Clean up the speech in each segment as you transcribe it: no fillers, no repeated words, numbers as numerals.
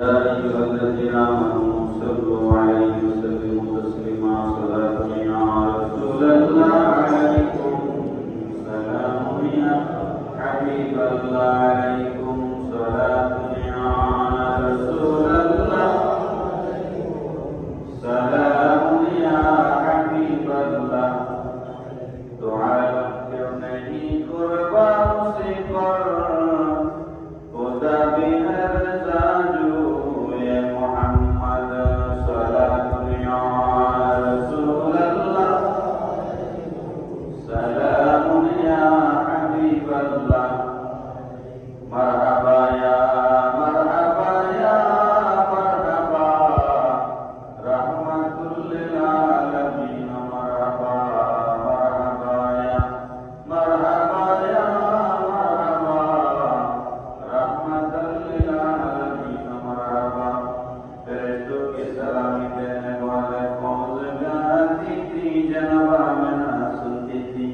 يا أيها الذين آمنوا صلوا عليه وسلموا تسليما صلاة يا رسول الله عليكم سلام يا حبيب الله عليكم صلاة يا رسول الله سلام يا حبيب الله دعاء क्यों नहीं कुर्बान से कर खुदा बिहर जाजू ये मोहम्मद सलातु या रसूल अल्लाह सलाम या हबीब अल्लाह मरहबा या मरहबा या मरहबा रहमतुल लिल आलमीन मरहबा मरहबा या मरहबा या मरहबा रहमतुल लिल आलमीन मरहबा फरिश्तों की सलामी देने वाले फौजगाती थी जनाबा में ना सुनती थी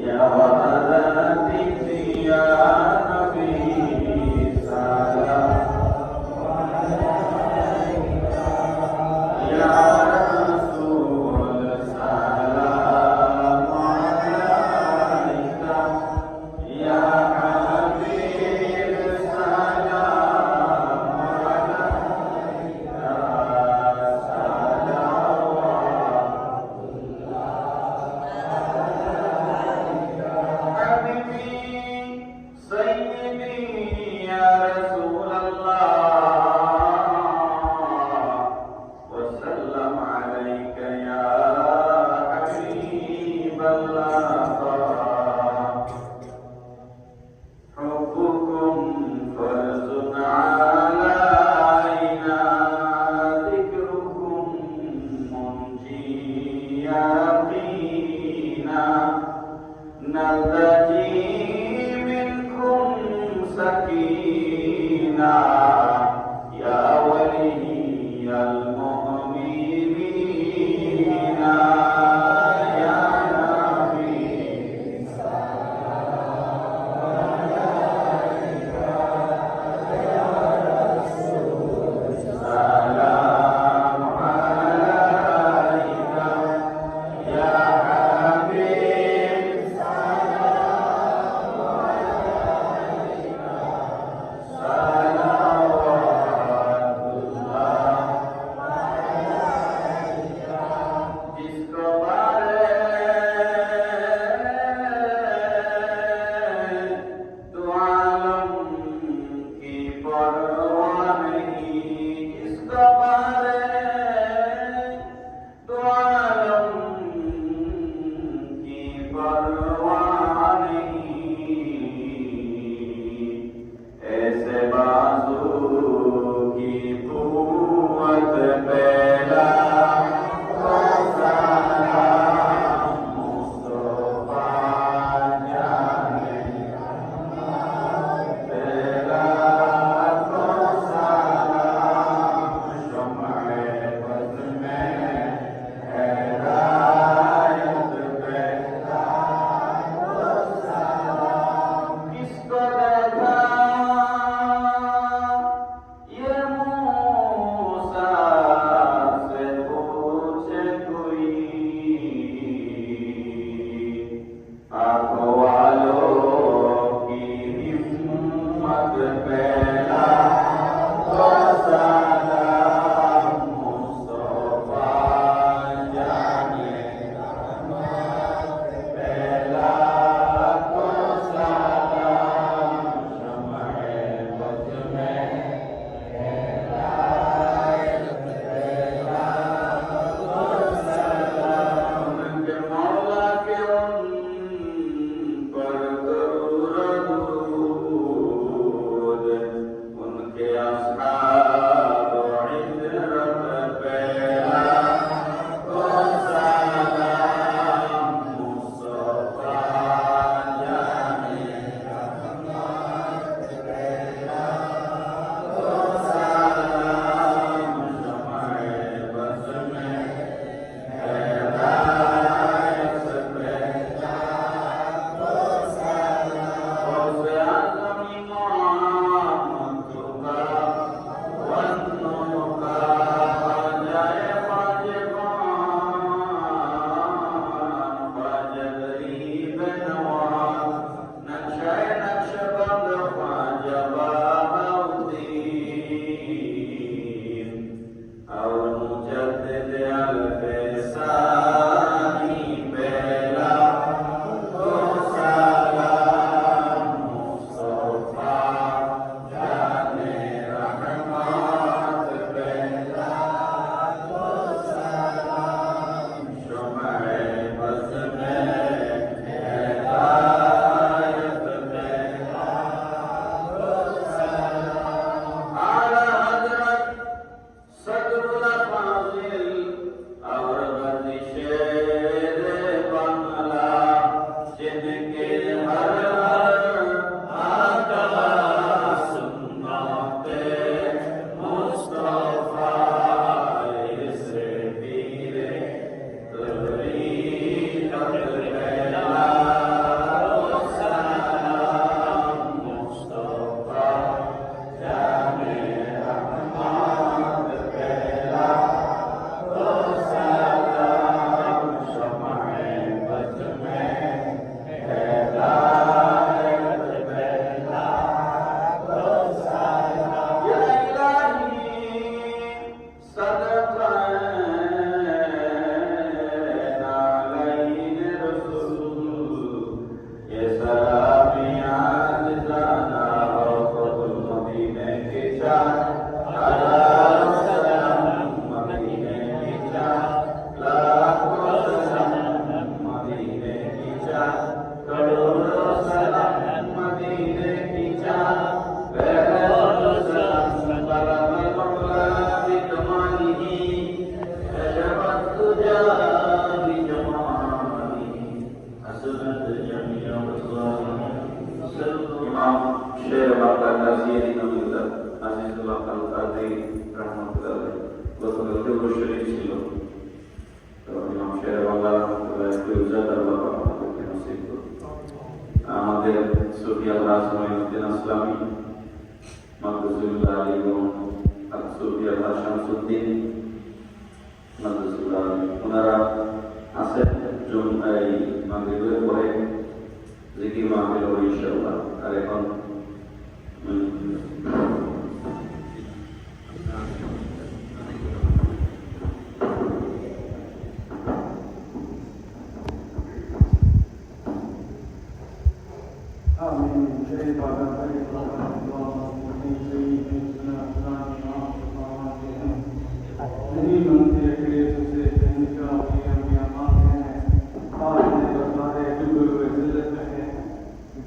या वहादाती थी या नबी सलाम या रसूल सलाम अलैका या हबीब सलाम अलैका حبيبي سيدي يا رسول الله وسلم عليك يا حبيب الله حبكم فرض علينا ذكركم منجي يقينا نرتجي منكم سكينة يا ولي المؤمنين يا نبي سلام عليك يا حبيب जिसको मारे तो आलम की परवाह नहीं जिसको मारे तो आलम की परवाह नहीं ऐसे बाजू की कुव्वत पैदा আলী রহমতুল্লাহ গতকালকে অবশ্যই ছিল। তো ইমাম শের বাংলা রহমতুল্লাহ আমাদের সুফি আল্লাহ সালাউদ্দিন আসলামী মাদ্রাসুল্লাহ আলী এবং সুফি আল্লাহ শামসুদ্দিন মাদ্রাসুল্লাহ আলী, ওনারা আছেন মাগরিবের পরে জিকির মাহফিল হবে ইনশাআল্লাহ। আর এখন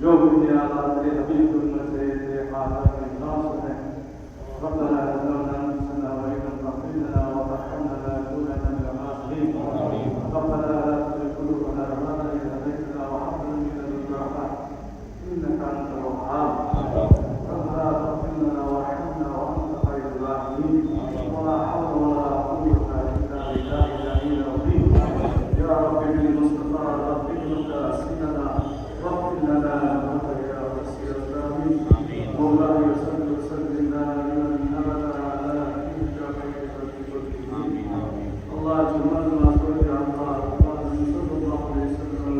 जो भी आला तेरे हबीब उम्मत से तेरे खासा के नास है रब्बना रब्बना सना व इन्ना व रहमना ला तुना min al-khasirin ربنا لا تزغ قلوبنا بعد إذ هديتنا وهب لنا من لدنك رحمة إنك أنت الوهاب ربنا اغفر لنا وارحمنا وأنت خير الراحمين ولا حول ولا قوة إلا بالله العلي العظيم يا رب بالمصطفى ربك أسئلنا واغفر لنا يا وسيع الرحمن مولاي صل وسلم دائما ابدا على نبيك خير خلق كلهم الله جمعنا صلى الله عليه وسلم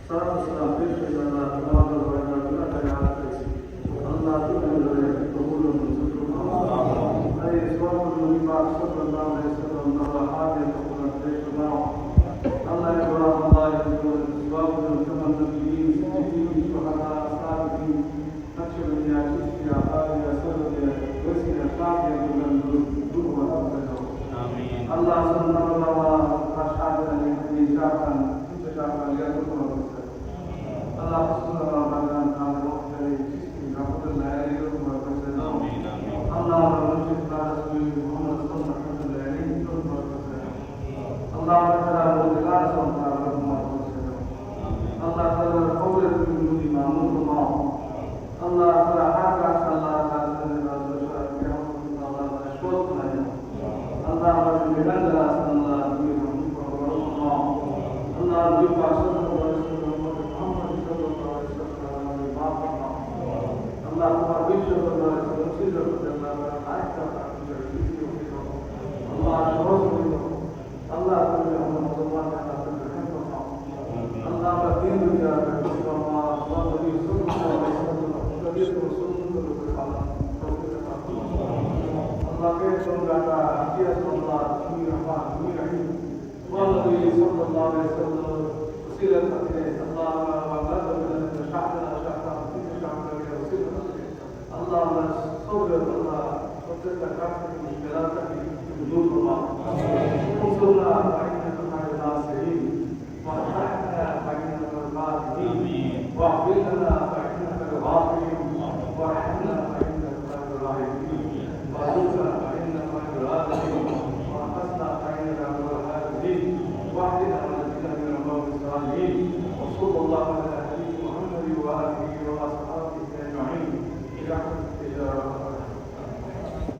صلاه السلام على تبارك وتعالى الله تعالى قبول منصور اي سواه النبي صلى الله عليه وسلم نصحات تكون تشمع الله يبارك الله يقول سواه كما النبيين سجدين شهداء صالحين نشر يا شيخ يا قاضي يا سرد يا وسيل يا شافي يا من دور امين الله سبحانه وتعالى اشهد ان لا اله الا الله الله سبحانه وتعالى كان وقت رحمة الله عليه وسلم آمين الله رحمة رسول محمد صلى الله عليه وسلم الله تعالى وجلاله سبحانه وتعالى الله تعالى قول من إمام الله الله تعالى حاجة الله تعالى الله أشكرك الله وجلاله الله الله يبقى صلى الله عليه وسلم محمد صلى الله عليه وسلم الله أكبر صلى الله عليه وسلم سيدنا الله حتى الله رسول الله محمد صلى الله عليه وسلم الله بكين يا رسول الله والنبي صلى الله عليه وسلم كبير رسول الله الله كيف سمعنا يا صلى الله عليه وسلم والنبي صلى الله عليه وسلم وسيلة الله وبلغ من شعبنا شعبا في شعبنا يا رسول الله الله صبر الله وتلك كافة مشكلاتك بدون الله انصرنا فإنك مع الناصرين وارحمنا فإنك الغالبين واغفر لنا